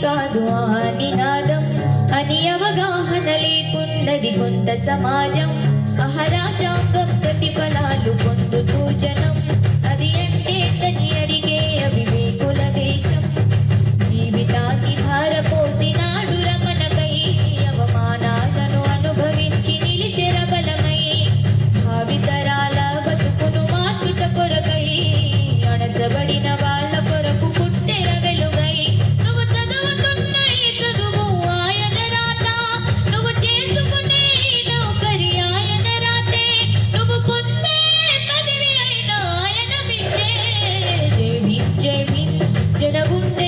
కాదు ఆ నినాదం అని అవగాహన లేకున్నది కొంత సమాజం. అహరాజాంగం ప్రతిఫలాలు పొందుతూ జనం అది అంటే తని అడిగే అవివేకుల దేశం. జీవితాన్ని ధారపోసినాడు రమణకై అవమానాలను అనుభవించి నిలిచెర బలమై భావితరాల బతుకును మార్చుట కొరకై అణచబడిన వాళ్ళ కొరకు పుట్టెర వెలుగై. నువ్వు చదువుతున్న ఈ చదువు ఆయన రాత, నువ్వు చేసుకునే నౌకరి ఆయన రాతే, నువ్వు పొందే పదవి అయిన ఆయన పిచ్చే. జై భీమ్ జై భీమ్ జనగుండె